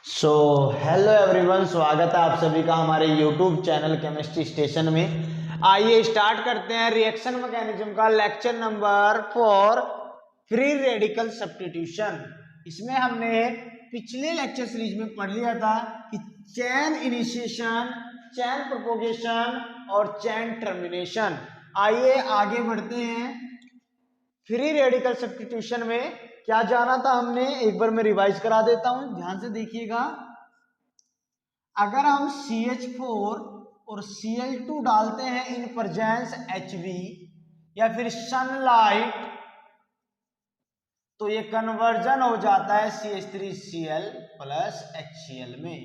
So hello everyone, स्वागत है आप सभी का हमारे यूट्यूब चैनल केमिस्ट्री स्टेशन में। आइए स्टार्ट करते हैं रिएक्शन मैकेनिज्म का lecture number 4, free radical substitution. इसमें हमने पिछले लेक्चर सीरीज में पढ़ लिया था कि चेन इनिशिएशन, चेन प्रोपोगेशन और चेन टर्मिनेशन। आइए आगे बढ़ते हैं। फ्री रेडिकल सब्स्टिट्यूशन में क्या जाना था हमने, एक बार मैं रिवाइज करा देता हूं, ध्यान से देखिएगा। अगर हम CH4 और Cl2 डालते हैं इन प्रेजेंस Hv या फिर सनलाइट, तो ये कन्वर्जन हो जाता है CH3Cl प्लस HCl में।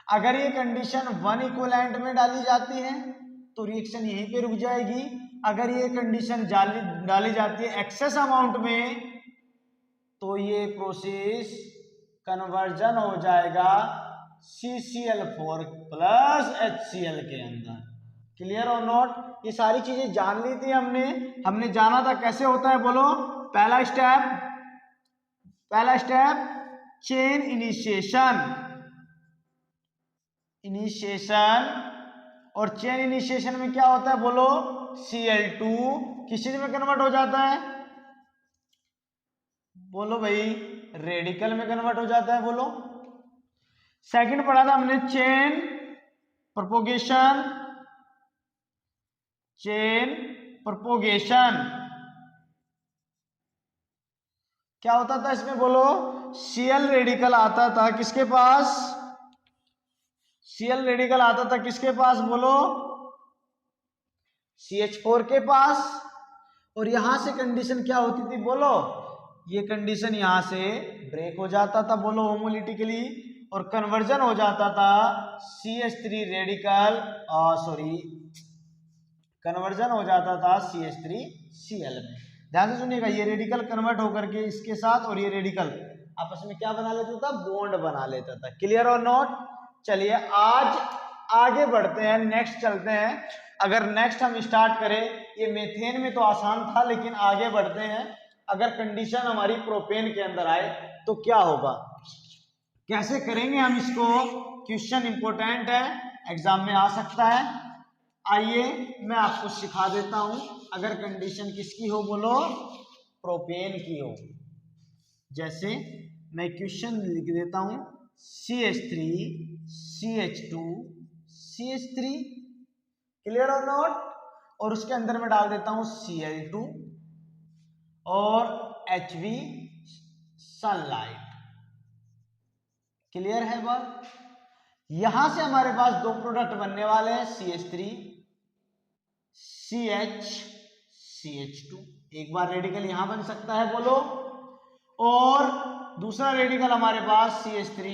अगर ये कंडीशन 1 इक्विवेलेंट में डाली जाती है तो रिएक्शन यहीं पे रुक जाएगी। अगर ये कंडीशन डाली जाती है एक्सेस अमाउंट में तो ये प्रोसेस कन्वर्जन हो जाएगा CCl4 प्लस HCl के अंदर। क्लियर और नॉट? ये सारी चीजें जान ली थी हमने जाना था कैसे होता है, बोलो। पहला स्टेप चेन इनिशिएशन और चेन इनिशिएशन में क्या होता है, बोलो। Cl2 किस चीज में कन्वर्ट हो जाता है, बोलो भाई, रेडिकल में कन्वर्ट हो जाता है, बोलो। सेकंड पढ़ा था हमने चेन प्रोपोगेशन। क्या होता था इसमें, बोलो। Cl रेडिकल आता था किसके पास, बोलो। CH4 के पास। और यहां से कंडीशन क्या होती थी, बोलो। ये कंडीशन यहां से ब्रेक हो जाता था, बोलो, होमोलिटिकली, और कन्वर्जन हो जाता था CH3 रेडिकल, कन्वर्जन हो जाता था CH3Cl में। ध्यान से सुनिएगा, ये रेडिकल कन्वर्ट होकर के इसके साथ और ये रेडिकल आपस में क्या बना लेता था, बॉन्ड बना लेता था। क्लियर और नॉट? चलिए आज आगे बढ़ते हैं, नेक्स्ट चलते हैं। अगर नेक्स्ट हम स्टार्ट करें, ये मेथेन में तो आसान था, लेकिन आगे बढ़ते हैं। अगर कंडीशन हमारी प्रोपेन के अंदर आए तो क्या होगा, कैसे करेंगे हम इसको। क्वेश्चन इंपॉर्टेंट है, एग्जाम में आ सकता है। आइए मैं आपको सिखा देता हूं। अगर कंडीशन किसकी हो, बोलो, प्रोपेन की हो। जैसे मैं क्वेश्चन लिख देता हूं, CH3 CH2 CH3। क्लियर और नॉट? और उसके अंदर मैं डाल देता हूं Cl2 और Hv सनलाइट। क्लियर है बात? यहां से हमारे पास दो प्रोडक्ट बनने वाले हैं, CH3 CH CH2। एक बार रेडिकल यहां बन सकता है, बोलो, और दूसरा रेडिकल हमारे पास CH3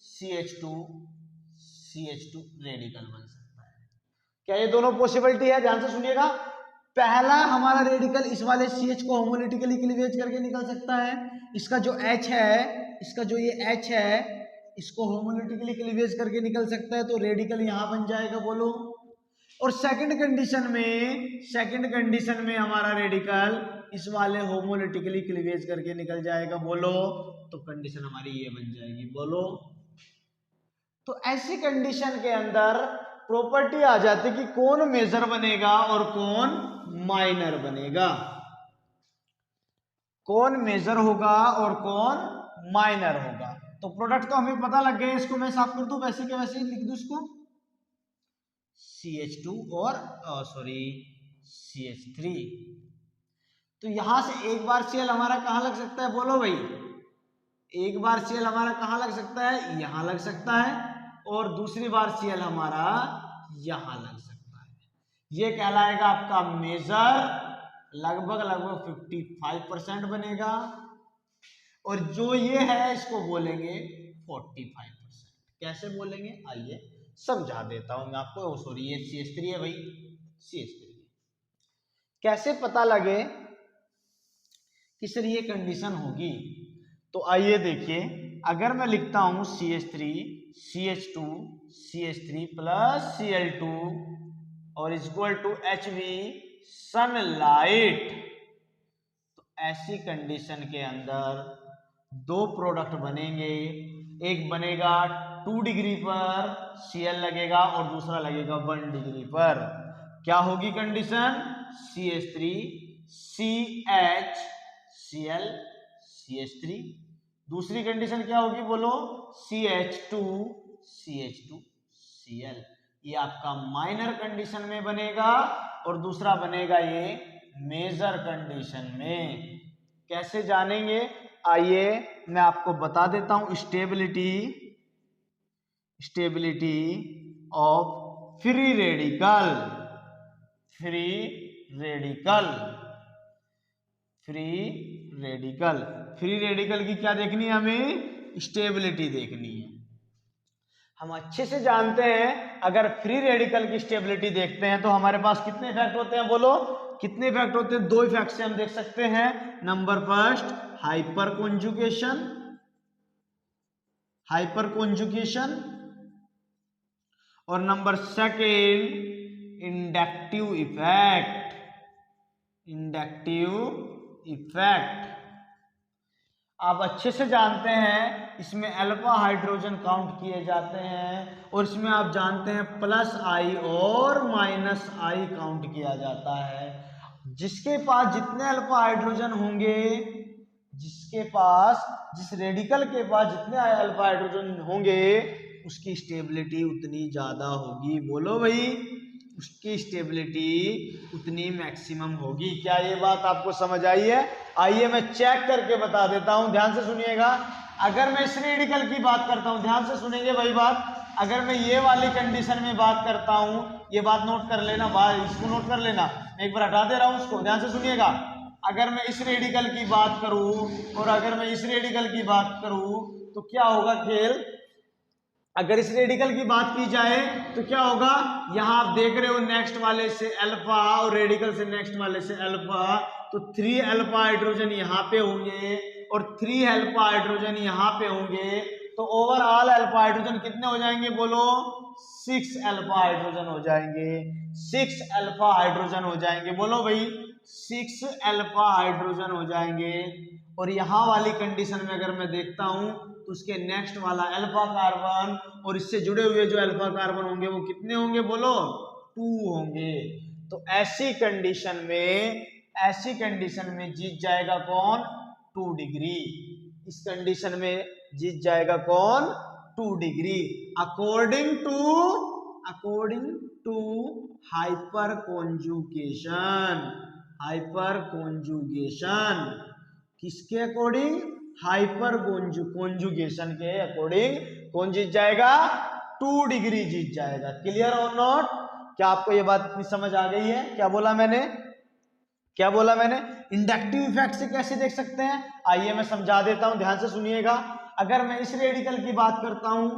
CH2 CH2 रेडिकल बन सकता है। क्या ये दोनों पॉसिबिलिटी है? ध्यान से सुनिएगा। पहला हमारा रेडिकल इस वाले CH को होमोलिटिकली क्लीवेज करके निकल सकता है। इसका जो H है, ये H है, इसको होमोलिटिकली क्लीवेज करके निकल सकता है, तो रेडिकल यहां बन जाएगा, बोलो। और सेकंड कंडीशन में हमारा रेडिकल इस वाले होमोलिटिकली क्लीवेज करके निकल जाएगा, बोलो। तो कंडीशन हमारी ये बन जाएगी, बोलो। तो ऐसी कंडीशन के अंदर प्रॉपर्टी आ जाती कि कौन मेजर बनेगा और कौन माइनर बनेगा, कौन मेजर होगा और कौन माइनर होगा। तो प्रोडक्ट तो हमें पता लग गया, इसको मैं साफ कर दूं, वैसे के वैसे लिख दूं इसको, CH2 और CH3। तो यहां से एक बार Cl हमारा कहां लग सकता है, बोलो भाई। एक बार Cl हमारा कहां लग सकता है, यहां लग सकता है, और दूसरी बार Cl हमारा यहां लग सकता है। ये कहलाएगा आपका मेजर, लगभग 55% बनेगा, और जो ये है इसको बोलेंगे 45%। कैसे बोलेंगे, आइए समझा देता हूं मैं आपको। ये CH3 है भाई, CH3। कैसे पता लगे कि सर ये कंडीशन होगी, तो आइए देखिए। अगर मैं लिखता हूं CH3 CH2 CH3 plus Cl2 और इक्वल टू Hv सनलाइट, तो ऐसी कंडीशन के अंदर दो प्रोडक्ट बनेंगे, एक बनेगा 2 डिग्री पर Cl लगेगा और दूसरा लगेगा 1 डिग्री पर। क्या होगी condition? CH3 CH Cl CH3। दूसरी कंडीशन क्या होगी बोलो? CH2 CH2 Cl। ये आपका माइनर कंडीशन में बनेगा और दूसरा बनेगा ये मेजर कंडीशन में। कैसे जानेंगे? आइए मैं आपको बता देता हूं। Stability of free radical. Free radical की क्या देखनी है हमें? स्टेबिलिटी देखनी है। हम अच्छे से जानते हैं अगर फ्री रेडिकल की स्टेबिलिटी देखते हैं तो हमारे पास कितने इफेक्ट होते हैं बोलो? कितने इफेक्ट होते हैं? 2 इफेक्ट से हम देख सकते हैं। नंबर फर्स्ट हाइपर कॉन्जुगेशन और नंबर सेकेंड इंडक्टिव इफेक्ट। आप अच्छे से जानते हैं इसमें अल्फा हाइड्रोजन काउंट किए जाते हैं और इसमें आप जानते हैं प्लस आई और माइनस आई काउंट किया जाता है। जिसके पास जितने अल्फा हाइड्रोजन होंगे, जिस रेडिकल के पास जितने अल्फा हाइड्रोजन होंगे उसकी स्टेबिलिटी उतनी ज्यादा होगी। बोलो भाई, उसकी स्टेबिलिटी उतनी मैक्सिमम होगी। क्या ये बात आपको समझ आई है? आइए मैं चेक करके बता देता हूं, ध्यान से सुनिएगा। अगर मैं इस रेडिकल की बात करता हूं, ध्यान से सुनेंगे भाई बात। अगर मैं ये वाली कंडीशन में बात करता हूं, ये बात नोट कर लेना भाई, इसको नोट कर लेना, मैं एक बार हटा दे रहा हूं उसको, ध्यान से सुनिएगा। अगर मैं इस रेडिकल की बात करूं और अगर मैं इस रेडिकल की बात करूं तो क्या होगा खेल? अगर इस रेडिकल की बात की जाए तो क्या होगा? यहां आप देख रहे हो नेक्स्ट वाले से अल्फा और रेडिकल से नेक्स्ट वाले से अल्फा, तो 3 अल्फा हाइड्रोजन यहां पे होंगे और 3 अल्फा हाइड्रोजन यहां पे होंगे। तो ओवरऑल अल्फा हाइड्रोजन कितने हो जाएंगे बोलो? 6 अल्फा हाइड्रोजन हो जाएंगे। 6 अल्फा हाइड्रोजन हो जाएंगे। बोलो भाई, 6 अल्फा हाइड्रोजन हो जाएंगे। और यहां वाली कंडीशन में अगर मैं देखता हूं तो उसके नेक्स्ट वाला अल्फा कार्बन और इससे जुड़े हुए जो अल्फा कार्बन होंगे वो कितने होंगे बोलो? 2 होंगे। तो ऐसी कंडीशन में जीत जाएगा कौन? 2 डिग्री। इस कंडीशन में जीत जाएगा कौन? 2 degree according to hyperconjugation. किसके अकॉर्डिंग? हाइपर कॉन्जुगेशन के अकॉर्डिंग कौन जीत जाएगा? 2 डिग्री जीत जाएगा। क्लियर और नॉट? क्या आपको ये बात इतनी समझ आ गई है? क्या बोला मैंने? इंडक्टिव इफेक्ट से कैसे देख सकते हैं? आइए मैं समझा देता हूं, ध्यान से सुनिएगा। अगर मैं इस रेडिकल की बात करता हूं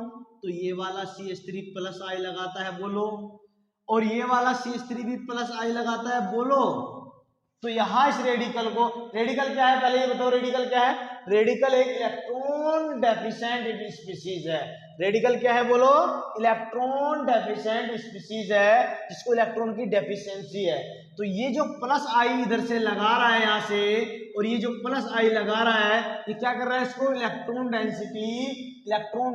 तो ये वाला CH3 प्लस आई लगाता है बोलो, और ये वाला CH3 भी प्लस आई लगाता है बोलो। तो यहां इस रेडिकल क्या है पहले ये बताओ? रेडिकल क्या है? रेडिकल एक इलेक्ट्रॉन डेफिशिएंट स्पीशीज है। रेडिकल क्या है बोलो? इलेक्ट्रॉन डेफिशिएंट स्पीशीज है, जिसको इलेक्ट्रॉन की डेफिशिएंसी है। तो ये जो प्लस आई इधर से लगा रहा है यहां से, और ये जो प्लस आई लगा रहा है, ये क्या कर रहा है? इसको इलेक्ट्रॉन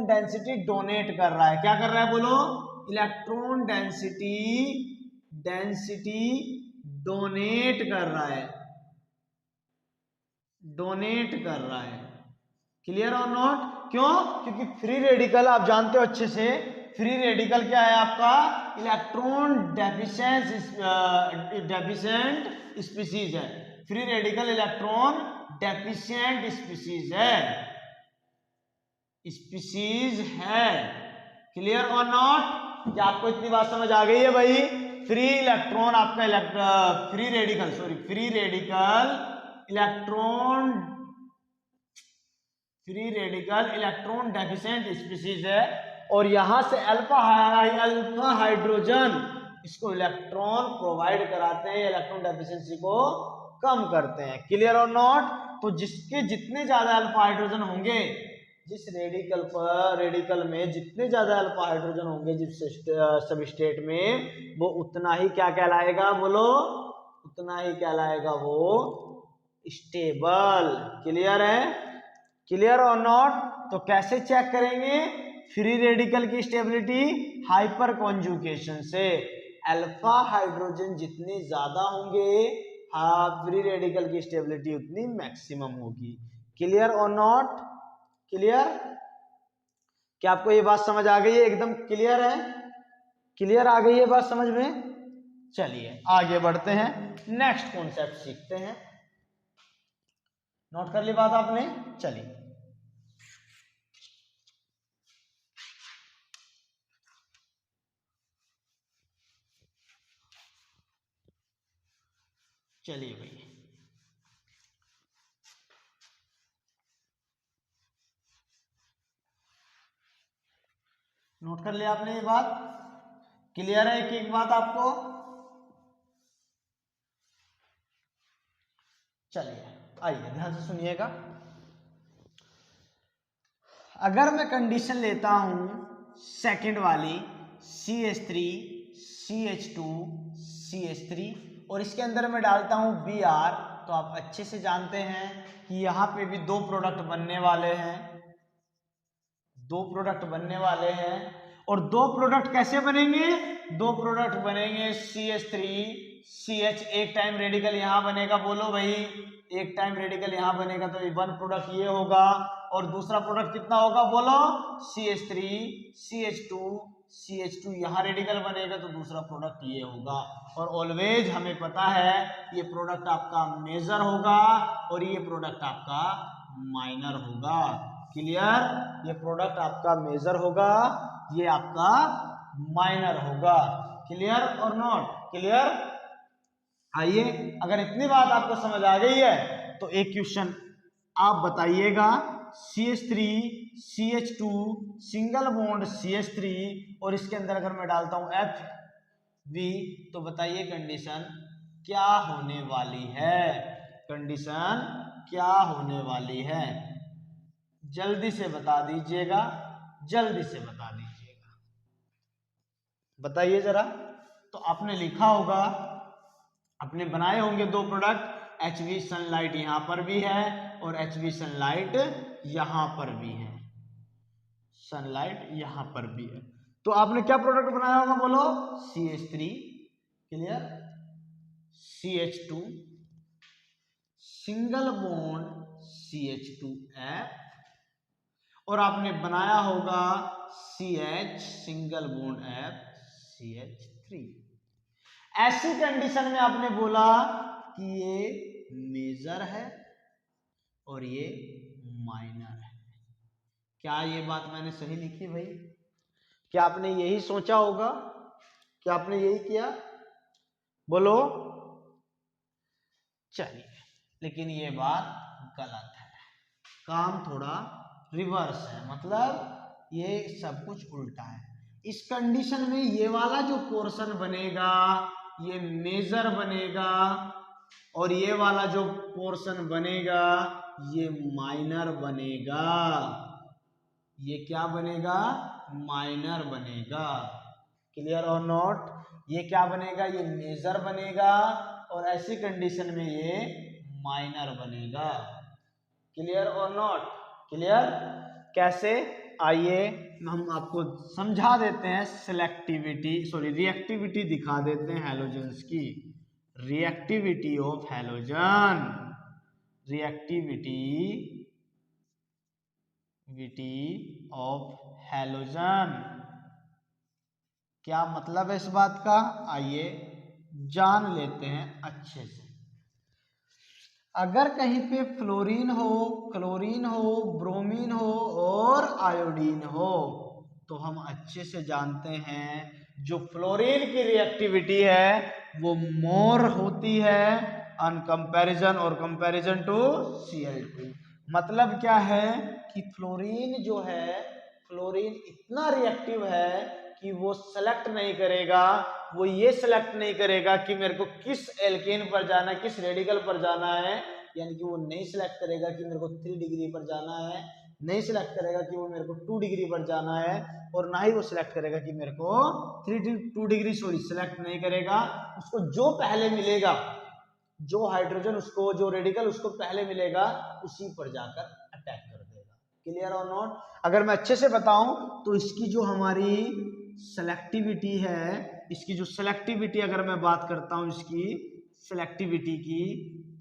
डेंसिटी डोनेट कर रहा है। क्या कर रहा है बोलो? इलेक्ट्रॉन डेंसिटी डोनेट कर रहा है। क्लियर और नॉट? क्यों? क्योंकि फ्री रेडिकल आप जानते हो अच्छे से, फ्री रेडिकल क्या है आपका? इलेक्ट्रॉन डेफिशिएंट स्पीशीज है। Free radical electron deficient species है। क्लियर और नॉट? क्या आपको इतनी बात समझ आ गई है भाई? Free radical electron deficient species है, और यहां से अल्फा हाइड्रोजन इसको इलेक्ट्रॉन प्रोवाइड कराते हैं, इलेक्ट्रॉन डेफिशिएंसी को कम करते हैं। क्लियर और नॉट? तो जिसके जितने ज्यादा अल्फा हाइड्रोजन होंगे, जिस रेडिकल में जितने ज्यादा अल्फा हाइड्रोजन होंगे जिस सबस्टेट में, वो उतना ही क्या कहलाएगा बोलो? उतना ही कहलाएगा वो स्टेबल। क्लियर है? क्लियर और नॉट? तो कैसे चेक करेंगे फ्री रेडिकल की स्टेबिलिटी? हाइपर कॉन्जुगेशन से। अल्फा हाइड्रोजन जितने ज्यादा होंगे फ्री रेडिकल की स्टेबिलिटी उतनी मैक्सिमम होगी। क्लियर और नॉट? क्लियर? क्या आपको ये बात समझ आ गई है? एकदम क्लियर है? क्लियर आ गई है बात समझ में? चलिए आगे बढ़ते हैं, नेक्स्ट कॉन्सेप्ट सीखते हैं। नोट कर ली बात आपने? चलिए चलिए भाई, नोट कर लिया आपने ये बात? क्लियर है कि एक बात आपको? चलिए आइए ध्यान से सुनिएगा। अगर मैं कंडीशन लेता हूं सेकंड वाली CH3 CH2 CH3 और इसके अंदर मैं डालता हूं Br, तो आप अच्छे से जानते हैं कि यहां पे भी दो प्रोडक्ट बनने वाले हैं, दो प्रोडक्ट बनने वाले हैं। और दो प्रोडक्ट कैसे बनेंगे? दो प्रोडक्ट बनेंगे CH3 CH, एक टाइम रेडिकल यहां बनेगा, बोलो भाई, एक टाइम रेडिकल यहां बनेगा तो वन प्रोडक्ट ये होगा, और दूसरा प्रोडक्ट कितना होगा बोलो? CH3 CH2 CH2 यहां रेडिकल बनेगा तो दूसरा प्रोडक्ट ये होगा। और ऑलवेज हमें पता है ये प्रोडक्ट आपका मेजर होगा और ये प्रोडक्ट आपका माइनर होगा। क्लियर? ये प्रोडक्ट आपका मेजर होगा, ये आपका माइनर होगा। क्लियर और नॉट? क्लियर? आइए, अगर इतनी बात आपको समझ आ गई है तो एक क्वेश्चन आप बताइएगा। CH3 CH2 single bond CH3 और इसके अंदर अगर मैं डालता हूं FV, तो बताइए कंडीशन क्या होने वाली है? कंडीशन क्या होने वाली है? जल्दी से बता दीजिएगा, जल्दी से बता दीजिएगा, बताइए जरा। तो आपने लिखा होगा, आपने बनाए होंगे दो प्रोडक्ट, HV सनलाइट यहां पर भी है और HV सनलाइट यहां पर भी है, सनलाइट यहां पर भी है। तो आपने क्या प्रोडक्ट बनाया होगा बोलो? CH3, clear, CH2 single bond CH2F, और आपने बनाया होगा CH single bond F CH3। ऐसी कंडीशन में आपने बोला कि ये मेजर है और ये माइनर है। क्या ये बात मैंने सही लिखी भाई? क्या आपने यही सोचा होगा? क्या आपने यही किया? बोलो। चलिए, लेकिन ये बात गलत है, काम थोड़ा रिवर्स है, मतलब ये सब कुछ उल्टा है। इस कंडीशन में ये वाला जो पोर्शन बनेगा ये मेजर बनेगा और ये वाला जो पोर्शन बनेगा ये माइनर बनेगा। ये क्या बनेगा? माइनर बनेगा। क्लियर और नॉट? ये क्या बनेगा? ये मेजर बनेगा और ऐसी कंडीशन में ये माइनर बनेगा। क्लियर और नॉट? क्लियर? कैसे? आइए हम आपको समझा देते हैं, सिलेक्टिविटी सॉरी रिएक्टिविटी दिखा देते हैं हैलोजेंस की। Reactivity of halogen, reactivity of halogen, क्या मतलब है इस बात का? आइए जान लेते हैं अच्छे से। अगर कहीं पे फ्लोरीन हो, क्लोरीन हो, ब्रोमीन हो और आयोडीन हो, तो हम अच्छे से जानते हैं जो फ्लोरीन की रिएक्टिविटी है वो मोर होती है ऑन कंपैरिजन और कंपैरिजन टू Cl2। मतलब क्या है कि फ्लोरीन जो है, फ्लोरीन इतना रिएक्टिव है कि वो सेलेक्ट नहीं करेगा, वो ये सेलेक्ट नहीं करेगा कि मेरे को किस एल्केन पर जाना है, किस रेडिकल पर जाना है, यानी कि वो नहीं सिलेक्ट करेगा कि मेरे को 3 डिग्री पर जाना है, नहीं सिलेक्ट करेगा कि वो मेरे को 2 डिग्री पर जाना है, और ना ही वो सिलेक्ट करेगा कि मेरे को 2 डिग्री सॉरी सिलेक्ट नहीं करेगा। उसको जो पहले मिलेगा, जो हाइड्रोजन उसको, जो रेडिकल उसको पहले मिलेगा, उसी पर जाकर अटैक कर देगा। क्लियर और नॉट? अगर मैं अच्छे से बताऊं तो इसकी जो हमारी सेलेक्टिविटी है, इसकी जो सेलेक्टिविटी अगर मैं बात करता हूं इसकी सेलेक्टिविटी की,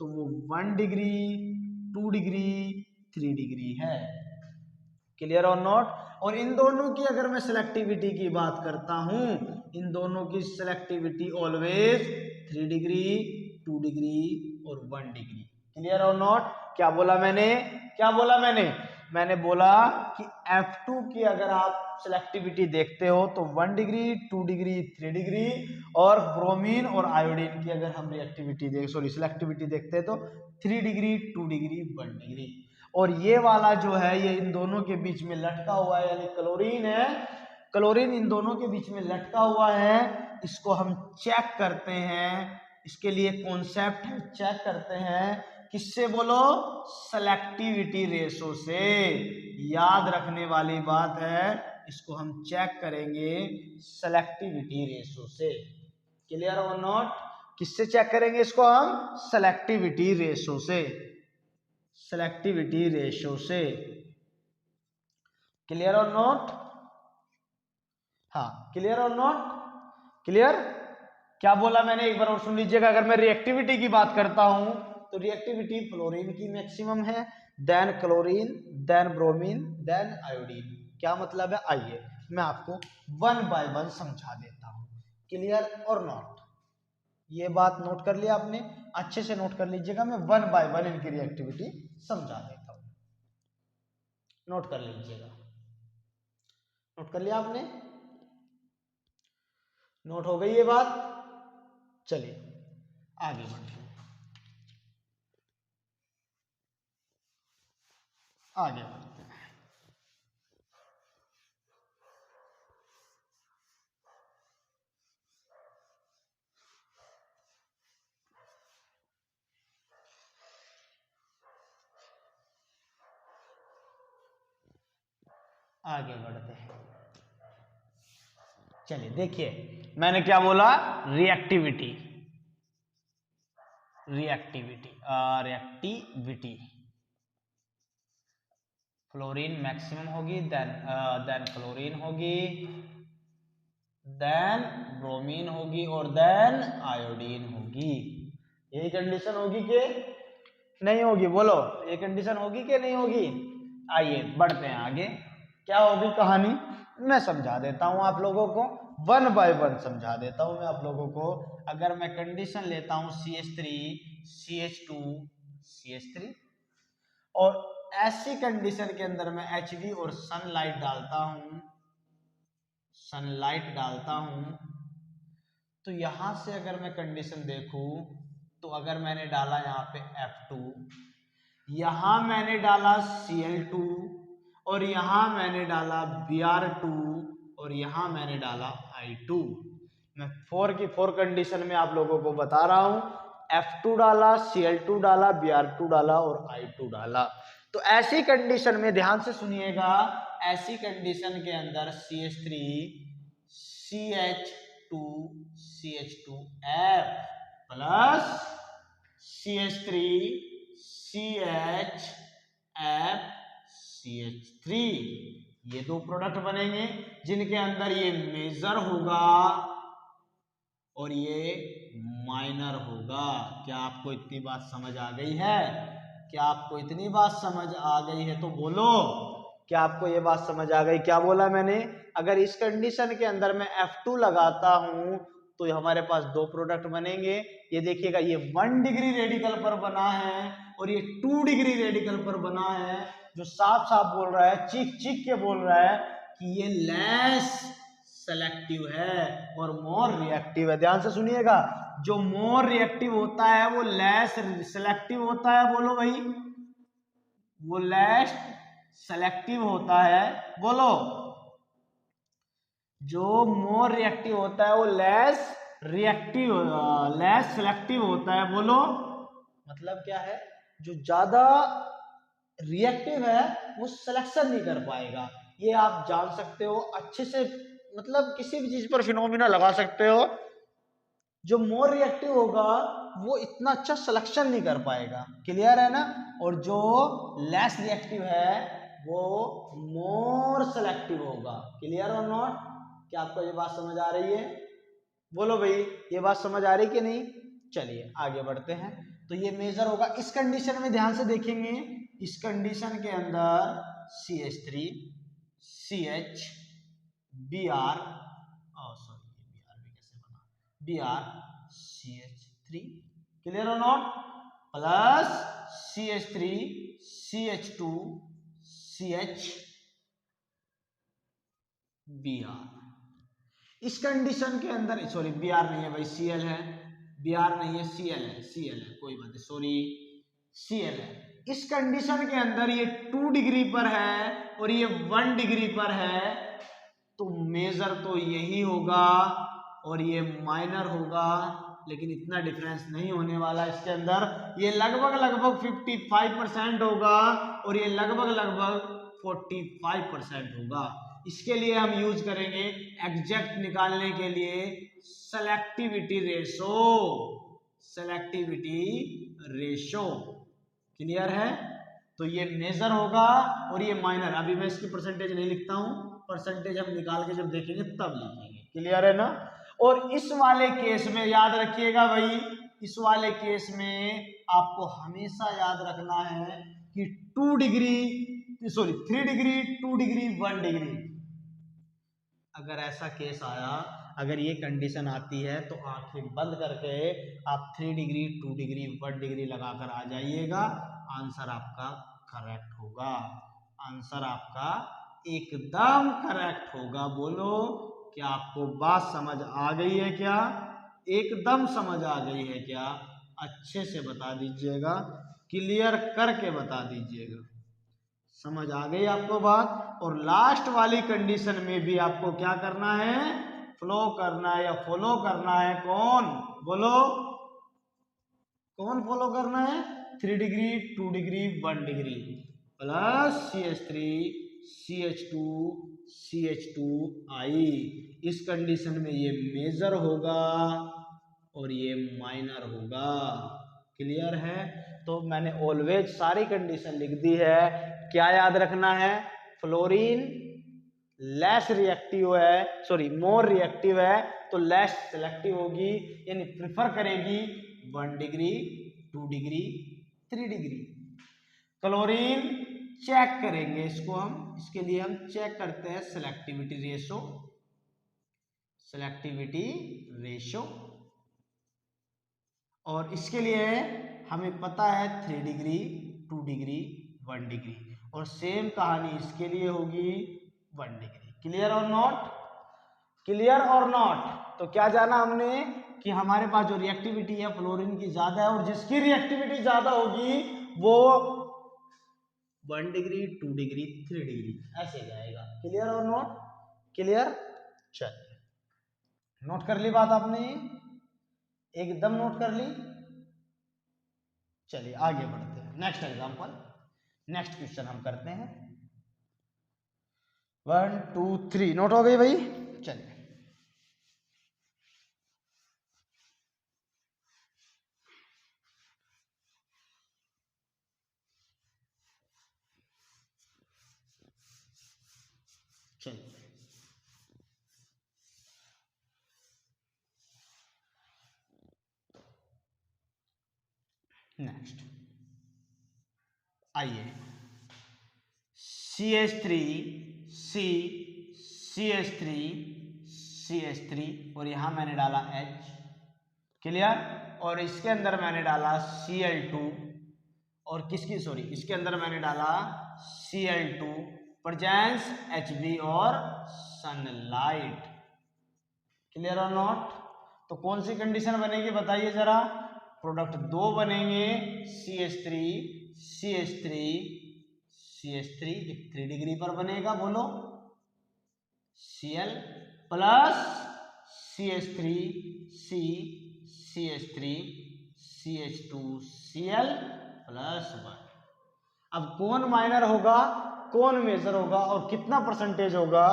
तो वो 1 डिग्री, 2 डिग्री, 3 डिग्री है। क्लियर और नॉट? और इन दोनों की अगर मैं सिलेक्टिविटी की बात करता हूं, इन दोनों की सिलेक्टिविटी ऑलवेज 3 डिग्री, 2 डिग्री और 1 डिग्री। क्लियर और नॉट? क्या बोला मैंने? क्या बोला मैंने? मैंने बोला कि F2 की अगर आप सिलेक्टिविटी देखते हो तो 1 डिग्री, 2 डिग्री, 3 डिग्री, और ब्रोमीन और आयोडीन की अगर हम रिएक्टिविटी सिलेक्टिविटी देखते हैं तो 3 डिग्री, 2 डिग्री, 1 डिग्री। और ये वाला जो है ये इन दोनों के बीच में लटका हुआ है, यानी क्लोरीन है, क्लोरीन इन दोनों के बीच में लटका हुआ है। इसको हम चेक करते हैं, इसके लिए कॉन्सेप्ट है, चेक करते हैं किससे बोलो? सेलेक्टिविटी रेशो से। याद रखने वाली बात है, इसको हम चेक करेंगे सेलेक्टिविटी रेशो से। क्लियर और नॉट? किससे चेक करेंगे इसको हम? सेलेक्टिविटी रेशो से, सेलेक्टिविटी रेशो से। क्लियर और नॉट? हाँ, क्लियर और नॉट? क्लियर? क्या बोला मैंने एक बार और सुन लीजिएगा। अगर मैं रिएक्टिविटी की बात करता हूं तो रिएक्टिविटी फ्लोरीन की मैक्सिमम है, then chlorine, then bromine, then iodine. क्या मतलब है? आइए मैं आपको 1 बाय 1 समझा देता हूं। क्लियर और नॉट? ये बात नोट कर लिया आपने? अच्छे से नोट कर लीजिएगा, मैं 1 बाय 1 इनकी रिएक्टिविटी समझा देता हूं। नोट कर लीजिएगा। नोट कर लिया आपने? नोट हो गई ये बात? चलिए आगे बढ़ते हैं, आगे बढ़ते हैं। आगे बढ़ते हैं। चलिए देखिए, मैंने क्या बोला? Reactivity, reactivity, reactivity fluorine maximum होगी, देन क्लोरीन होगी, देन ब्रोमीन होगी और देन आयोडीन होगी। यही कंडीशन होगी कि नहीं होगी? बोलो, ये कंडीशन होगी कि नहीं होगी? आइए बढ़ते हैं आगे। क्या होगी कहानी? मैं समझा देता हूं आप लोगों को, 1 बाय 1 समझा देता हूं मैं आप लोगों को। अगर मैं कंडीशन लेता हूं CH3, CH2, CH3, और ऐसी कंडीशन के अंदर मैं HV और सनलाइट डालता हूं, सनलाइट डालता हूं, तो यहां से अगर मैं कंडीशन देखूं तो अगर मैंने डाला यहाँ पे F2, यहां मैंने डाला Cl2, और यहां मैंने डाला Br2, और यहां मैंने डाला I2। मैं 4 की 4 कंडीशन में आप लोगों को बता रहा हूं। F2 डाला, Cl2 डाला, Br2 डाला और I2 डाला। तो ऐसी कंडीशन में ध्यान से सुनिएगा, ऐसी कंडीशन के अंदर CH3, CH2, CH2F plus CH3, CHF, CH3, ये दो प्रोडक्ट बनेंगे जिनके अंदर ये मेजर होगा और ये माइनर होगा। क्या आपको इतनी बात समझ आ गई है? क्या आपको इतनी बात समझ आ गई है तो बोलो, क्या आपको ये बात समझ आ गई? क्या बोला मैंने? अगर इस कंडीशन के अंदर मैं F2 लगाता हूं तो हमारे पास दो प्रोडक्ट बनेंगे। ये देखिएगा, ये 1 डिग्री रेडिकल पर बना है और ये 2 डिग्री रेडिकल पर बना है, जो साफ साफ बोल रहा है, चीख चीख के बोल रहा है कि ये लेस सेलेक्टिव है और मोर रिएक्टिव है। ध्यान से सुनिएगा, जो मोर रिएक्टिव होता है वो लेस सेलेक्टिव होता है। बोलो भाई, वो लेस सेलेक्टिव होता है। बोलो, जो मोर रिएक्टिव होता है वो लेस रिएक्टिव, लेस सेलेक्टिव होता है। बोलो, मतलब क्या है? जो ज्यादा रिएक्टिव है वो सिलेक्शन नहीं कर पाएगा। ये आप जान सकते हो अच्छे से, मतलब किसी भी चीज पर फिनोमिना लगा सकते हो। जो मोर रिएक्टिव होगा वो इतना अच्छा सिलेक्शन नहीं कर पाएगा। क्लियर है ना? और जो लेस रिएक्टिव है वो मोर सेलेक्टिव होगा। क्लियर और नॉट? क्या आपको ये बात समझ आ रही है? बोलो भाई, ये बात समझ आ रही कि नहीं? चलिए आगे बढ़ते हैं। तो ये मेजर होगा इस कंडीशन में, ध्यान से देखेंगे इस कंडीशन के अंदर CH3 CH Br, sorry Br भी कैसे बना, Br CH3, क्लियर और not, plus CH3 CH2 CH Br। इस कंडीशन के अंदर, सॉरी Br नहीं है भाई, Cl है, Br नहीं है, Cl है, Cl है, कोई बात नहीं, सॉरी Cl है। इस कंडीशन के अंदर ये 2 डिग्री पर है और ये 1 डिग्री पर है, तो मेजर तो यही होगा और ये माइनर होगा, लेकिन इतना डिफरेंस नहीं होने वाला इसके अंदर। ये लगभग 55% होगा और ये लगभग 45% होगा। इसके लिए हम यूज करेंगे एग्जैक्ट निकालने के लिए selectivity ratio, selectivity ratio. Clear है? तो ये मेजर होगा और ये माइनर। अभी मैं इसकी परसेंटेज नहीं लिखता हूं, परसेंटेज हम निकाल के जब देखेंगे तब लिखेंगे। क्लियर है ना? और इस वाले केस में याद रखिएगा भाई, इस वाले केस में आपको हमेशा याद रखना है कि 2 degree, sorry 3 degree, 2 degree, 1 degree. अगर ऐसा केस आया, अगर ये कंडीशन आती है तो आंखें बंद करके आप 3 डिग्री, 2 डिग्री, 1 डिग्री लगाकर आ जाइएगा, आंसर आपका करेक्ट होगा, आंसर आपका एकदम करेक्ट होगा। बोलो, क्या आपको बात समझ आ गई है? क्या एकदम समझ आ गई है? क्या अच्छे से बता दीजिएगा, क्लियर करके बता दीजिएगा। समझ आ गई आपको बात? और लास्ट वाली कंडीशन में भी आपको क्या करना है? फ्लो करना है या फॉलो करना है। कौन? बोलो, कौन फॉलो करना है? 3 degree, 2 degree, 1 degree, plus CH3 CH2 CH2I। इस कंडीशन में ये मेजर होगा और ये माइनर होगा। क्लियर है? तो मैंने ऑलवेज सारी कंडीशन लिख दी है। क्या याद रखना है? फ्लोरीन लेस रिएक्टिव है, सॉरी मोर रिएक्टिव है, तो लेस सेलेक्टिव होगी, यानी प्रिफर करेगी 1 degree, 2 degree, 3 degree. Chlorine check करेंगे इसको हम, इसके लिए हम चेक करते हैं सेलेक्टिविटी रेशो, सेलेक्टिविटी रेशो, और इसके लिए हमें पता है 3 डिग्री, 2 डिग्री, 1 डिग्री, और सेम कहानी इसके लिए होगी 1 डिग्री। क्लियर और नॉट? क्लियर और नॉट? तो क्या जाना हमने कि हमारे पास जो रिएक्टिविटी है फ्लोरीन की ज्यादा है, और जिसकी रिएक्टिविटी ज्यादा होगी वो 1 डिग्री, 2 डिग्री, 3 डिग्री ऐसे जाएगा। क्लियर और नॉट? क्लियर? चलिए, नोट कर ली बात आपने? एकदम नोट कर ली? चलिए आगे बढ़ते हैं। नेक्स्ट एग्जांपल, नेक्स्ट क्वेश्चन हम करते हैं। 1 2 3 नोट हो गई भाई? चलिए, चलिए नेक्स्ट आइए, CH3 C CH3 CH3 और यहां मैंने डाला H। क्लियर? और इसके अंदर मैंने डाला Cl2, और किसकी, सॉरी इसके अंदर मैंने डाला Cl2 प्रेजेंस Hb और सनलाइट। क्लियर और नॉट? तो कौन सी कंडीशन बनेगी बताइए जरा? प्रोडक्ट 2 बनेंगे, CH3 CH3 CH3 3 डिग्री पर बनेगा, बोलो, Cl plus CH3 C CH3 CH2 Cl plus 1। अब कौन माइनर होगा, कौन मेजर होगा, और कितना परसेंटेज होगा,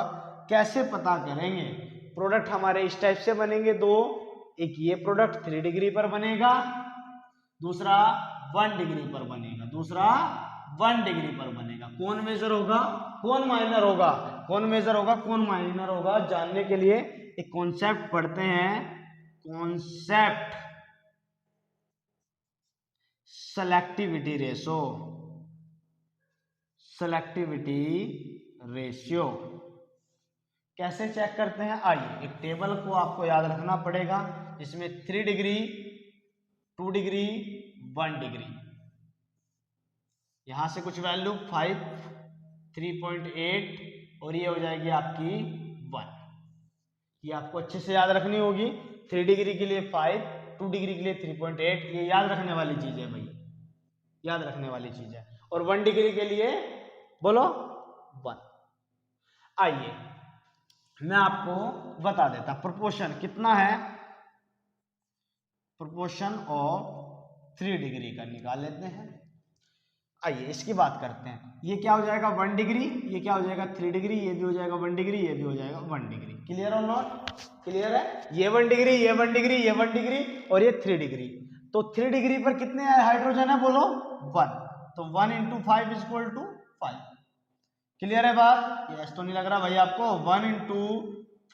कैसे पता करेंगे? प्रोडक्ट हमारे इस टाइप से बनेंगे दो, एक ये प्रोडक्ट 3 डिग्री पर बनेगा, दूसरा 1 डिग्री पर बनेगा, दूसरा 1 डिग्री पर बनेगा। कौन मेजर होगा, कौन माइनर होगा, कौन मेजर होगा, कौन माइनर होगा, जानने के लिए एक कॉन्सेप्ट पढ़ते हैं, concept selectivity ratio, selectivity ratio. कैसे चेक करते हैं, आइए एक टेबल को आपको याद रखना पड़ेगा, इसमें 3 डिग्री, 2 डिग्री, 1 डिग्री, यहां से कुछ वैल्यू 5, 3.8 और ये हो जाएगी आपकी 1। ये आपको अच्छे से याद रखनी होगी। 3 डिग्री के लिए 5, 2 डिग्री के लिए 3.8, ये याद रखने वाली चीज है भाई, याद रखने वाली चीज है। और 1 डिग्री के लिए बोलो 1। आइए मैं आपको बता देता, प्रोपोर्शन कितना है, प्रोपोर्शन ऑफ 3 डिग्री का निकाल लेते हैं। आइए इसकी बात करते हैं। ये क्या हो जाएगा 1 डिग्री, ये क्या हो जाएगा 3 डिग्री, ये भी हो जाएगा 1 डिग्री, ये भी हो जाएगा 1 डिग्री। क्लियर और नॉट, क्लियर है। ये 1 डिग्री, ये 1 डिग्री, ये 1 डिग्री और ये 3 डिग्री। तो 3 डिग्री पर कितने हाइड्रोजन है बोलो 1, तो 1 × 5 = 5। क्लियर है बात, ये तो नहीं लग रहा भाई आपको, 1 ×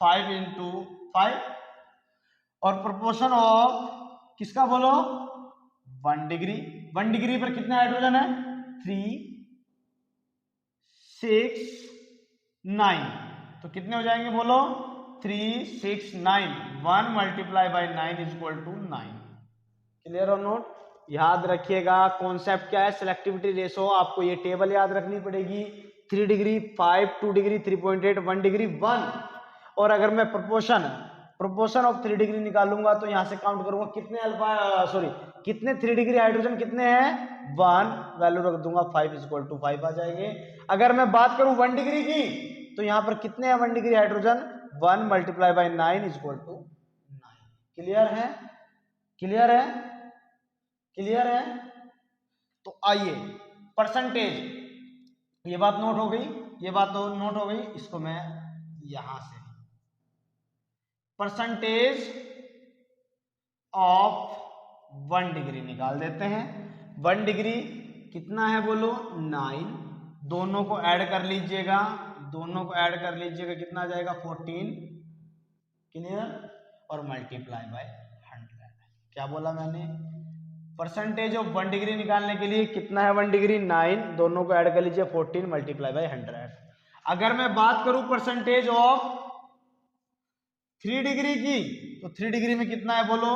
5 × 5। और प्रोपोर्शन ऑफ किसका बोलो 1 डिग्री, 1 डिग्री पर कितने हाइड्रोजन है 3, 6, 9, तो कितने हो जाएंगे बोलो 3, 6, 9, 1 × 9 = 9। क्लियर और नोट, याद रखिएगा कॉन्सेप्ट क्या है, सिलेक्टिविटी रेशो। आपको ये टेबल याद रखनी पड़ेगी, 3 डिग्री, 5, 2 डिग्री, 3.8, 1 डिग्री, 1। और अगर मैं प्रोपोर्शन ऑफ 3 डिग्री निकालूंगा तो यहां से काउंट करूंगा कितने कितने 3 डिग्री हाइड्रोजन कितने हैं 1, वैल्यू रख दूंगा 5 = 5 आ जाएंगे। अगर मैं बात करूं 1 डिग्री की तो यहां पर कितने हैं 1 डिग्री हाइड्रोजन, 1 × 9 = 9। क्लियर है, क्लियर है, क्लियर है। तो आइए परसेंटेज, ये बात नोट हो गई, ये बात तो नोट हो गई, इसको मैं यहां से परसेंटेज ऑफ 1 डिग्री निकाल देते हैं। 1 डिग्री कितना है बोलो 9, दोनों को ऐड कर लीजिएगा, दोनों को ऐड कर लीजिएगा, कितना आ जाएगा 14। क्लियर, और मल्टीप्लाई बाय 100। क्या बोला मैंने, परसेंटेज ऑफ 1 डिग्री निकालने के लिए कितना है 1 डिग्री 9, दोनों को ऐड कर लीजिए 14 × 100। अगर मैं बात करूं परसेंटेज ऑफ 3 डिग्री की तो 3 डिग्री में कितना है बोलो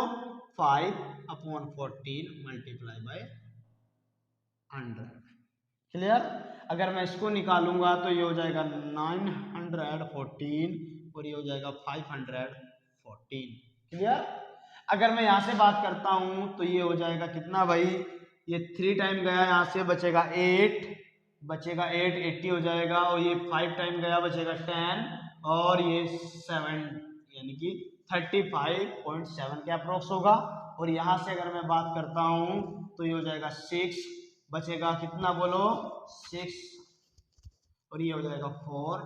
5/14 × 100। क्लियर, अगर मैं इसको निकालूंगा तो ये हो जाएगा 914 और ये हो जाएगा 514। क्लियर, अगर मैं यहां से बात करता हूं तो ये हो जाएगा कितना भाई, ये 3 टाइम गया यहां से बचेगा 8, बचेगा 8, 80 हो जाएगा, और ये 5 टाइम गया बचेगा 10, और ये 7 यानी कि 35.7 के अप्रोक्स होगा। और यहां से अगर मैं बात करता हूं तो ये हो जाएगा 6, बचेगा कितना बोलो 6, और ये हो जाएगा 4,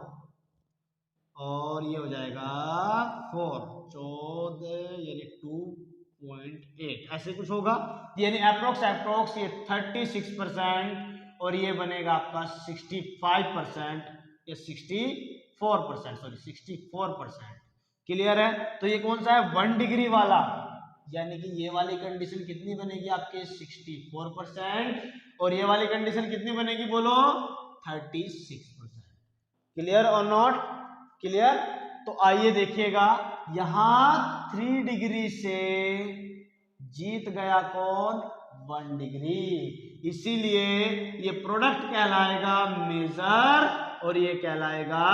और ये हो जाएगा 4, 14 यानी 2.8 ऐसे कुछ होगा, यानी अप्रोक्स ये 36%, और ये बनेगा आपका 65% या 64%। क्लियर है, तो ये कौन सा है 1 डिग्री वाला, यानी कि ये वाली कंडीशन कितनी बनेगी आपके 64%, और ये वाली कंडीशन कितनी बनेगी बोलो 36%। क्लियर और नॉट क्लियर। तो आइए देखिएगा, यहां 3 डिग्री से जीत गया कौन 1 डिग्री, इसीलिए ये प्रोडक्ट कहलाएगा मेजर और ये कहलाएगा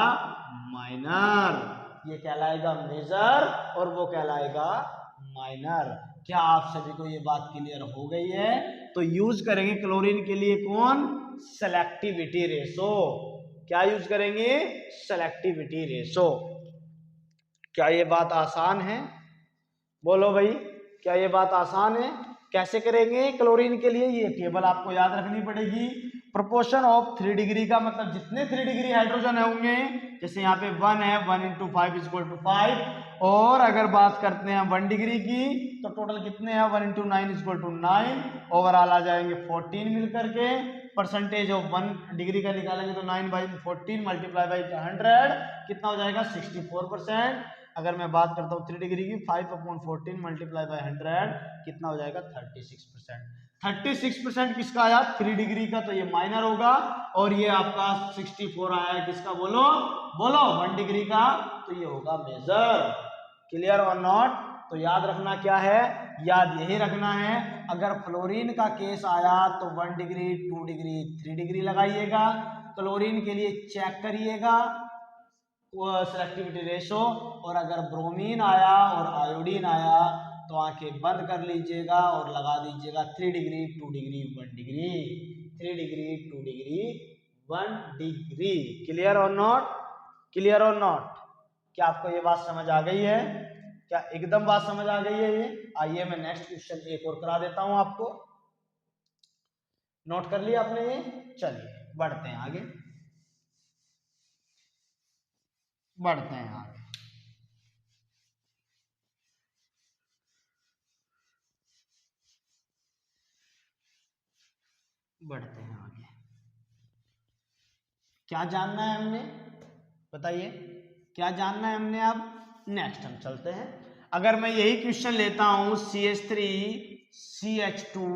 माइनर, ये कहलाएगा मेजर और वो कहलाएगा माइनर। क्या आप सभी को ये बात क्लियर हो गई है? तो यूज करेंगे क्लोरीन के लिए कौन, सेलेक्टिविटी रेशो। क्या यूज करेंगे, सेलेक्टिविटी रेशो। क्या ये बात आसान है, बोलो भाई, क्या ये बात आसान है? कैसे करेंगे क्लोरीन के लिए, ये टेबल आपको याद रखनी पड़ेगी। प्रोपोर्शन ऑफ 3 डिग्री का मतलब जितने 3 डिग्री हाइड्रोजन होंगे जैसे यहाँ पे 1 है, 1 इंटू 5 इक्वल टू 5। और अगर बात करते हैं 1 डिग्री की तो टोटल कितने हैं, 1 इंटू 9 इक्वल टू 9। ओवरऑल आ जाएंगे 14 मिल करके। परसेंटेज ऑफ 1 डिग्री का निकालेंगे तो 9 बाई 14 मल्टीप्लाई बाई 100 कितना हो जाएगा 64%। अगर मैं बात करता हूँ 3 डिग्री की 5/14 मल्टीप्लाई बाई 100 कितना हो जाएगा 36%। 36% किसका आया 3 डिग्री का, तो ये माइनर होगा। और ये आपका 64 आया है किसका, बोलो बोलो 1 डिग्री का, तो ये होगा मेजर। क्लियर और नॉट। तो याद रखना क्या है, याद यही रखना है, अगर फ्लोरीन का केस आया तो 1 डिग्री 2 डिग्री 3 डिग्री लगाइएगा। क्लोरीन के लिए चेक करिएगा सिलेक्टिविटी रेशो। और अगर ब्रोमीन आया और आयोडीन आया तो आंखें बंद कर लीजिएगा और लगा दीजिएगा 3 degree 2 degree 1 degree, 3 degree 2 degree 1 degree. Clear और नॉट, क्लियर और नॉट। क्या आपको ये बात समझ आ गई है, क्या एकदम बात समझ आ गई है ये। आइए मैं नेक्स्ट क्वेश्चन एक और करा देता हूं आपको। नोट कर लिया आपने ये, चलिए बढ़ते हैं आगे, बढ़ते हैं आगे। बढ़ते हैं आगे। क्या जानना है हमने, बताइए क्या जानना है हमने। अब नेक्स्ट हम चलते हैं। अगर मैं यही क्वेश्चन लेता हूं CH3 CH2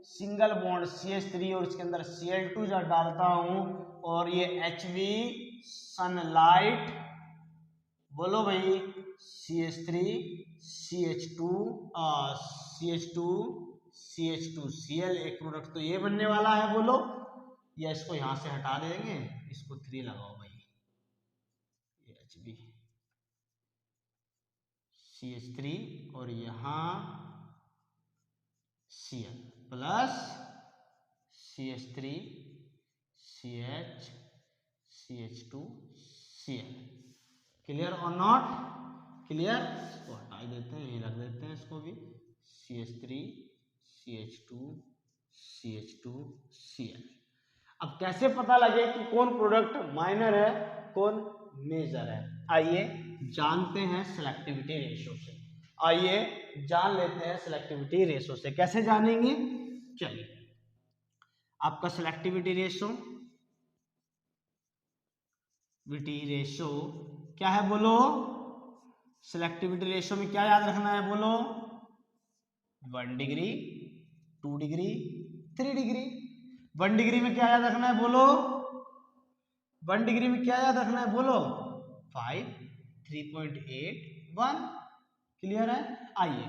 single bond CH3 और इसके अंदर Cl2 डालता हूं और ये HV सनलाइट, बोलो भाई CH3 CH2 CH2Cl एक प्रोडक्ट तो ये बनने वाला है, बोलो। या इसको यहां से हटा देंगे, इसको 3 लगाओ भाई, ये HB CH3 और यहां Cl plus CH3 CH CH2 Cl। Clear और नॉट, क्लियर। इसको हटा देते हैं, यही रख देते हैं इसको भी, CH3 CH2 CH2 Cl। अब कैसे पता लगे कि कौन प्रोडक्ट माइनर है कौन मेजर है, आइए जानते हैं सिलेक्टिविटी रेशो से। आइए जान लेते हैं सिलेक्टिविटी रेशो से। कैसे जानेंगे, चलिए आपका सिलेक्टिविटी रेशो क्या है, बोलो। सिलेक्टिविटी रेशो में क्या याद रखना है, बोलो। 1 डिग्री 2 डिग्री 3 डिग्री। 1 डिग्री में क्या याद रखना है, बोलो। 1 डिग्री में क्या याद रखना है, बोलो। 5 3.81। क्लियर है। आइए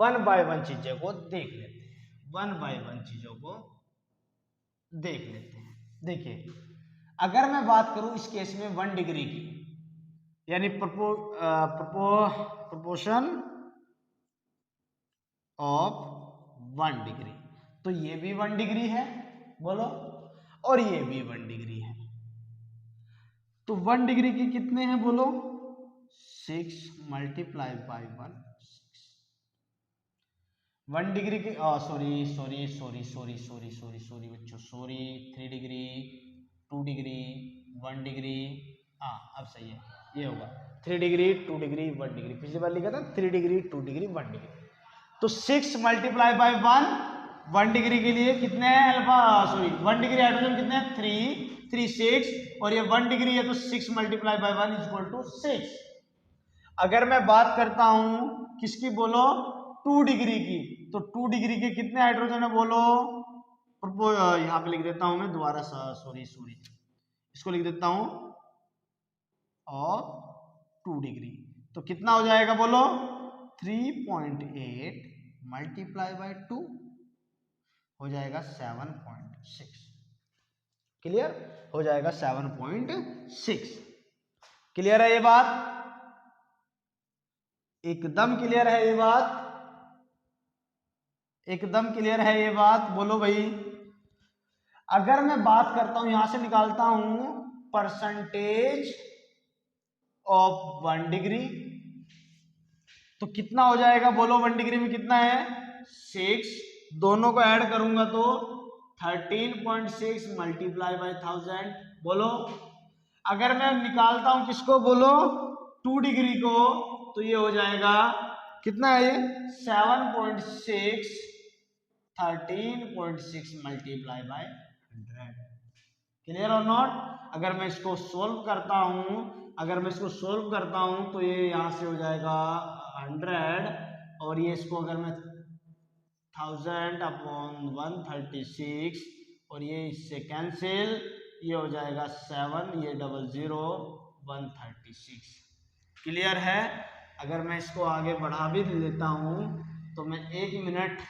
1 बाय 1 चीजों को देख लेते हैं, 1 बाय 1 चीजों को देख लेते हैं। देखिए अगर मैं बात करूं इस केस में 1 डिग्री की, यानी प्रोपोर्शन ऑफ 1 डिग्री, तो ये भी 1 डिग्री है, बोलो, और ये भी 1 डिग्री है। तो 1 डिग्री की कितने हैं, बोलो। 6 मल्टीप्लाई बाई 1 1 डिग्री की सॉरी बच्चों, 3 डिग्री 2 डिग्री 1 डिग्री, अब सही है, ये होगा 3 डिग्री 2 डिग्री 1 डिग्री। पिछली बार लिखा था 3 डिग्री 2 डिग्री 1 डिग्री। तो 6 मल्टीप्लाई बाई 1 डिग्री के लिए कितने हैं 1 डिग्री हाइड्रोजन कितने हैं 3 6, और ये 1 डिग्री है तो 6 मल्टीप्लाई बाई 1 इक्वल टू 6। अगर मैं बात करता हूं किसकी, बोलो 2 डिग्री की, तो 2 डिग्री के कितने हाइड्रोजन है, बोलो। यहां पे लिख देता हूं मैं दोबारा, सॉरी इसको लिख देता हूं और 2 डिग्री, तो कितना हो जाएगा, बोलो। 3.8 मल्टीप्लाई बाई 2 हो जाएगा 7.6। क्लियर हो जाएगा 7.6। क्लियर है ये बात, एकदम क्लियर है ये बात, एकदम क्लियर है ये बात, बोलो भाई। अगर मैं बात करता हूं यहां से निकालता हूं परसेंटेज ऑफ 1 डिग्री, तो कितना हो जाएगा, बोलो। 1 डिग्री में कितना है 6, दोनों को ऐड करूंगा तो 13.6 मल्टीप्लाई बाई 1000, बोलो। अगर मैं निकालता हूं किसको बोलो 2 डिग्री को, तो ये हो जाएगा कितना है ये 7.6 13.6 मल्टीप्लाई बाय 100। क्लियर और नॉट? अगर मैं इसको सोल्व करता हूं, तो ये यहां से हो जाएगा 100, और ये इसको अगर मैं 1000/136, और ये इससे कैंसिल, ये हो जाएगा 7, ये 00 136। क्लियर है? अगर मैं इसको आगे बढ़ा भी लेता हूं तो मैं 1 मिनट,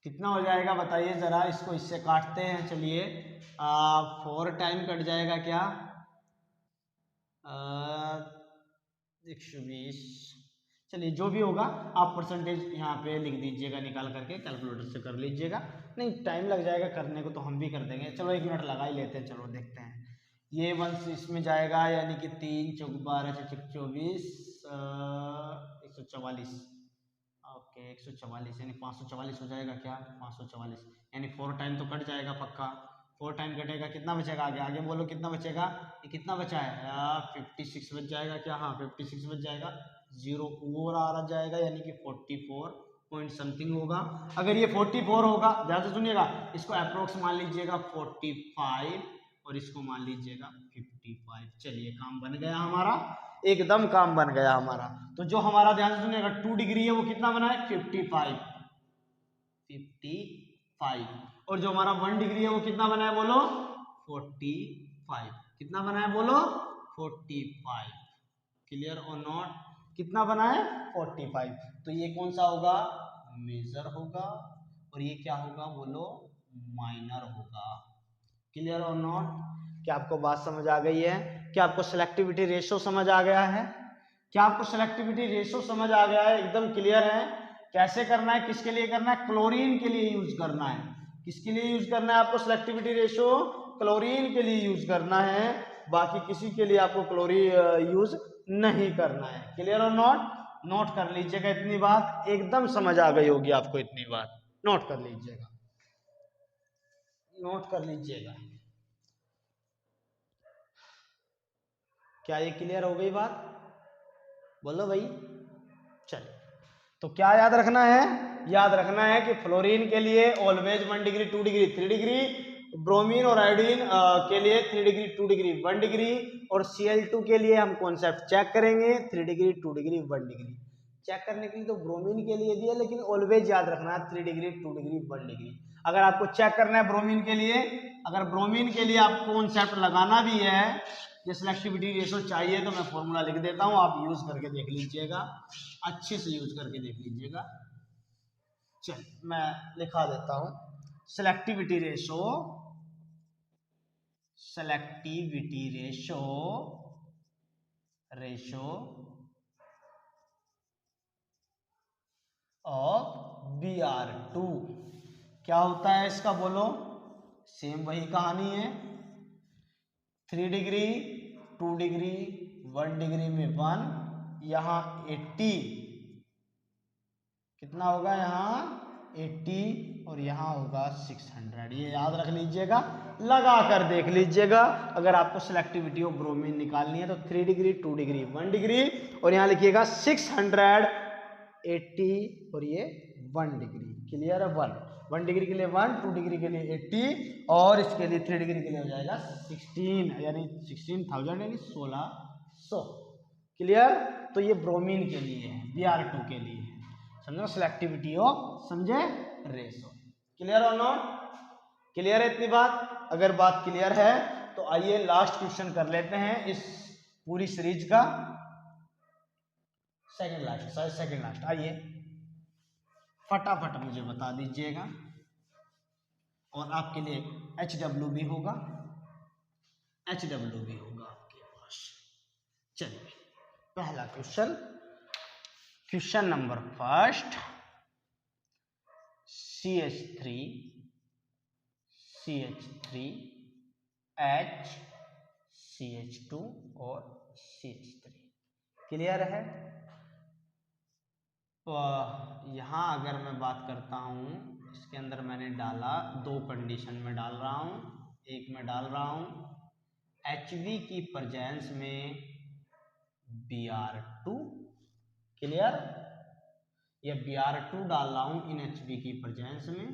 कितना हो जाएगा बताइए जरा, इसको इससे काटते हैं। चलिए 4 टाइम कट जाएगा क्या, 120। चलिए जो भी होगा आप परसेंटेज यहाँ पे लिख दीजिएगा, निकाल करके कैलकुलेटर से कर लीजिएगा। नहीं टाइम लग जाएगा करने को तो हम भी कर देंगे, चलो 1 मिनट लगा ही लेते हैं। चलो देखते हैं, ये 1 इसमें जाएगा, यानी कि 3 चौक 12 चौक 24 144। ओके 144 यानी 544 हो जाएगा क्या, 544 यानी 4 टाइम तो कट जाएगा पक्का। 4 टाइम कटेगा, कितना बचेगा आगे, आगे बोलो कितना बचेगा, ये कितना बचा है 56 बच जाएगा क्या, हाँ 56 बच जाएगा, 0 और आ जाएगा, यानी कि 44 पॉइंट समथिंग होगा। अगर ये 44 होगा, ध्यान से सुनिएगा, इसको अप्रोक्स मान लीजिएगा 45 और इसको मान लीजिएगा 55। चलिए काम बन गया हमारा, एकदम काम बन गया हमारा। तो जो हमारा, ध्यान से सुनिएगा, 2 डिग्री है वो कितना बना है 55, और जो हमारा 1 डिग्री है वो कितना बना है बोलो 45। कितना बना है बोलो 45। क्लियर और नॉट? कितना बना है 45। तो ये कौन सा होगा, मेजर होगा, और ये क्या होगा बोलो माइनर होगा। क्लियर और नॉट? क्या आपको बात समझ आ गई है? क्या आपको सिलेक्टिविटी रेशो समझ आ गया है? क्या आपको सिलेक्टिविटी रेशो समझ आ गया है? एकदम क्लियर है? कैसे करना है, किसके लिए करना है, क्लोरीन के लिए यूज करना है। किसके लिए यूज करना है आपको सिलेक्टिविटी रेशो, क्लोरीन के लिए यूज करना है, बाकी किसी के लिए आपको क्लोरीन यूज नहीं करना है। क्लियर और नॉट? नोट कर लीजिएगा इतनी बात, एकदम समझ आ गई होगी आपको इतनी बात, नोट कर लीजिएगा, नोट कर लीजिएगा। क्या ये क्लियर हो गई बात, बोलो भाई। चलिए तो क्या याद रखना है, याद रखना है कि फ्लोरीन के लिए always 1 degree 2 degree 3 degree, bromine और आयोडीन के लिए 3 डिग्री 2 डिग्री 1 डिग्री, और Cl2 के लिए हम कॉन्सेप्ट चेक करेंगे 3 डिग्री 2 डिग्री 1 डिग्री। चेक करने के लिए तो ब्रोमीन के लिए भी है, लेकिन ऑलवेज याद रखना है 3 डिग्री 2 डिग्री 1 डिग्री। अगर आपको चेक करना है ब्रोमीन के लिए, अगर ब्रोमीन के लिए आपको कॉन्सेप्ट लगाना भी है, ये सिलेक्टिविटी रेशो चाहिए, तो मैं फॉर्मूला लिख देता हूं, आप यूज करके देख लीजिएगा, अच्छे से यूज करके देख लीजिएगा। चल मैं लिखा देता हूं, selectivity ratio, selectivity ratio, ratio of Br2 क्या होता है इसका बोलो, सेम वही कहानी है, 3 डिग्री 2 डिग्री 1 डिग्री में 1, यहां 80, कितना होगा यहाँ 80, और यहाँ होगा 600। ये याद रख लीजिएगा, लगा कर देख लीजिएगा। अगर आपको सिलेक्टिविटी ऑफ ब्रोमीन निकालनी है तो 3 डिग्री 2 डिग्री 1 डिग्री, और यहाँ लिखिएगा 600 80, और ये 1 डिग्री। क्लियर है? 1 डिग्री के लिए 1, 2 डिग्री के लिए 80, और इसके लिए 3 डिग्री के लिए हो जाएगा 16, यानी 16,000 यानी 1600। क्लियर? तो ये ब्रोमीन के लिए है, Br2 के लिए है, समझो सिलेक्टिविटी ऑफ, समझे, रेशो। क्लियर और नॉट? क्लियर है इतनी बात? अगर बात क्लियर है तो आइए लास्ट क्वेश्चन कर लेते हैं इस पूरी सीरीज का, सेकंड लास्ट। आइए फटाफट मुझे बता दीजिएगा, और आपके लिए HW भी होगा, HW भी होगा आपके पास। चलिए पहला question, question number first, CH3 H CH2 और CH3। क्लियर है? तो यहाँ अगर मैं बात करता हूँ इसके अंदर मैंने डाला, दो कंडीशन में डाल रहा हूँ। एक में डाल रहा हूँ HV की प्रेजेंस में Br2, क्लियर। ये Br2 डाल रहा हूँ इन HV की प्रेजेंस में,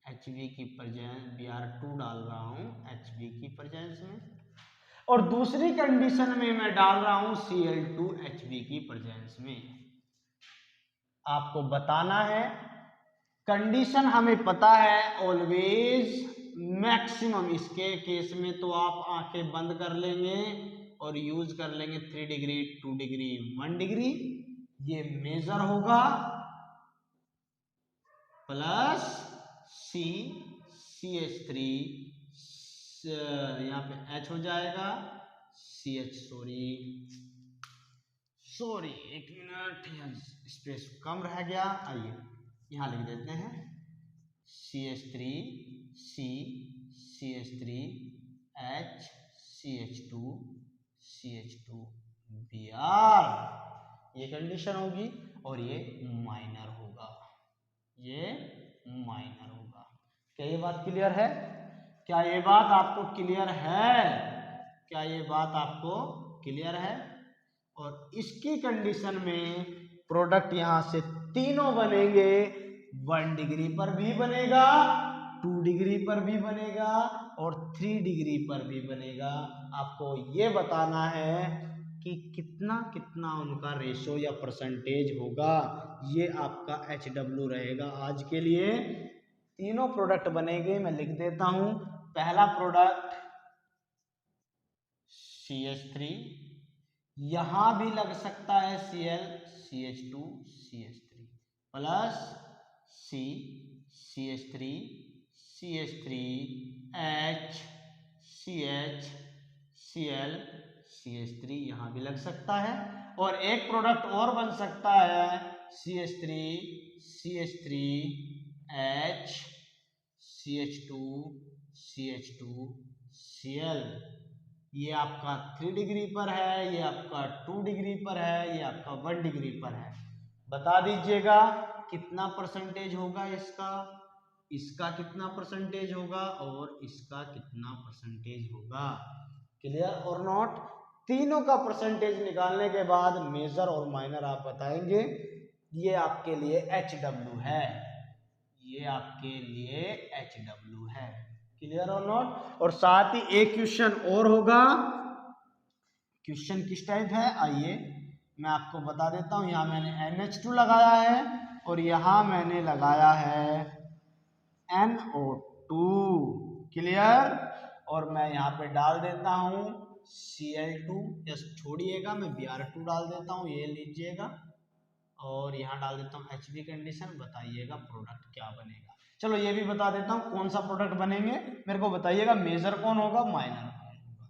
HV की प्रेजेंस Br2 डाल रहा हूँ HV की प्रेजेंस में, और दूसरी कंडीशन में मैं डाल रहा हूँ Cl2HV की प्रेजेंस में। आपको बताना है, कंडीशन हमें पता है ऑलवेज मैक्सिमम। इसके केस में तो आप आंखें बंद कर लेंगे और यूज कर लेंगे 3 डिग्री, 2 डिग्री, 1 डिग्री। ये मेजर होगा प्लस CH3, यहाँ पे H हो जाएगा, CH, सॉरी 1 मिनट, स्पेस कम रह गया। आइए यहाँ लिख देते हैं CH3, C, CH3, H, CH2, CH2, Br। ये कंडीशन होगी और ये माइनर होगा, ये माइनर होगा। क्या ये बात क्लियर है? क्या ये बात आपको क्लियर है? क्या ये बात आपको क्लियर है? और इसकी कंडीशन में प्रोडक्ट यहां से तीनों बनेंगे, 1 डिग्री पर भी बनेगा, 2 डिग्री पर भी बनेगा और 3 डिग्री पर भी बनेगा। आपको ये बताना है कि कितना कितना उनका रेशो या परसेंटेज होगा। ये आपका HW रहेगा आज के लिए। तीनों प्रोडक्ट बनेंगे, मैं लिख देता हूं। पहला प्रोडक्ट CH3, यहां भी लग सकता है Cl, CH2, CH3 plus C, CH3, CH3, H, CH, Cl, CH3 यहां भी लग सकता है। और एक प्रोडक्ट और बन सकता है CH3, CH3, H, CH2, CH2, Cl। ये आपका 3 डिग्री पर है, ये आपका 2 डिग्री पर है, ये आपका 1 डिग्री पर है। बता दीजिएगा कितना परसेंटेज होगा इसका, इसका कितना परसेंटेज होगा और इसका कितना परसेंटेज होगा। क्लियर और नॉट? तीनों का परसेंटेज निकालने के बाद मेजर और माइनर आप बताएंगे। ये आपके लिए HW है, ये आपके लिए HW है। क्लियर और नॉट? और साथ ही एक क्वेश्चन और होगा। क्वेश्चन किस टाइप है आइए मैं आपको बता देता हूं। यहां मैंने NH2 लगाया है और यहां मैंने लगाया है NO2। क्लियर? और मैं यहां पे डाल देता हूं Cl2, छोड़िएगा मैं Br2 डाल देता हूं, ये लीजिएगा। और यहाँ डाल देता हूँ HV कंडीशन। बताइएगा प्रोडक्ट क्या बनेगा। चलो ये भी बता देता हूँ कौन सा प्रोडक्ट बनेंगे, मेरे को बताइएगा। मेजर कौन होगा, माइनर कौन होगा।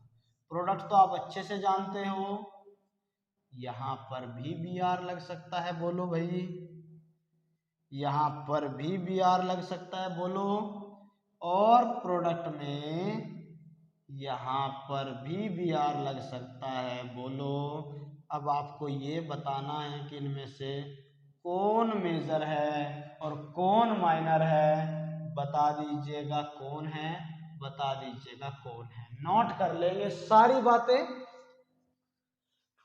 प्रोडक्ट तो आप अच्छे से जानते हो, यहाँ पर भी Br लग सकता है, बोलो भाई। यहाँ पर भी Br लग सकता है, बोलो। और प्रोडक्ट में यहाँ पर भी Br लग सकता है, बोलो। अब आपको ये बताना है कि इनमें से कौन मेजर है और कौन माइनर है। बता दीजिएगा कौन है, बता दीजिएगा कौन है। नोट कर लेंगे सारी बातें।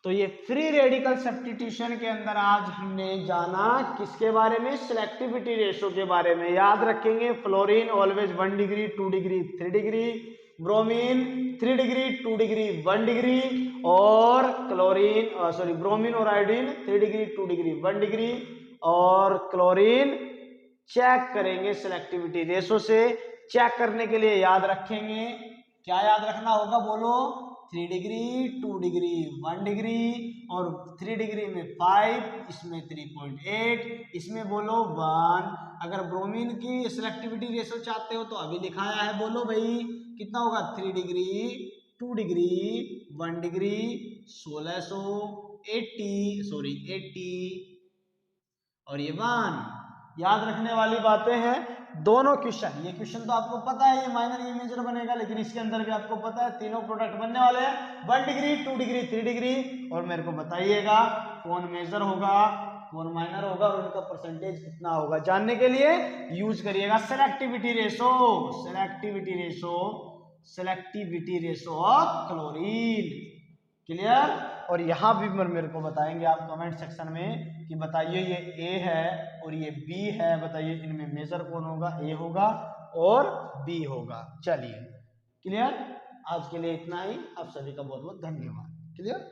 तो ये फ्री रेडिकल सब्स्टिट्यूशन के अंदर आज हमने जाना किसके बारे में, सिलेक्टिविटी रेशो के बारे में। याद रखेंगे fluorine always 1 degree, 2 degree, 3 degree, bromine 3 degree, 2 degree, 1 degree, और क्लोरीन ब्रोमीन और आयोडीन 3 डिग्री, 2 डिग्री, 1 डिग्री, और क्लोरीन चेक करेंगे सिलेक्टिविटी रेशो से। चेक करने के लिए याद रखेंगे, क्या याद रखना होगा, बोलो। 3 डिग्री, 2 डिग्री, 1 डिग्री, और 3 डिग्री में 5, इसमें 3.8, इसमें बोलो 1। अगर ब्रोमीन की सिलेक्टिविटी रेशो चाहते हो तो अभी लिखाया है, बोलो भाई कितना होगा। 3 डिग्री, 2 डिग्री, 1 डिग्री, 80, और ये 1। याद रखने वाली बातें हैं दोनों क्वेश्चन। ये क्वेश्चन तो आपको पता है, ये माइनर ये मेजर बनेगा, लेकिन इसके अंदर भी आपको पता है तीनों प्रोडक्ट बनने वाले हैं 1 डिग्री, 2 डिग्री, 3 डिग्री। और मेरे को बताइएगा कौन मेजर होगा, कौन माइनर होगा और उनका परसेंटेज कितना होगा जानने के लिए यूज करिएगा selectivity ratio, selectivity ratio of chlorine. Clear. और यहां भी मेरे को बताएंगे आप कमेंट सेक्शन में कि बताइए ये ए है और ये बी है, बताइए इनमें मेजर कौन होगा, ए होगा और बी होगा। चलिए क्लियर। आज के लिए इतना ही, आप सभी का बहुत बहुत धन्यवाद। क्लियर।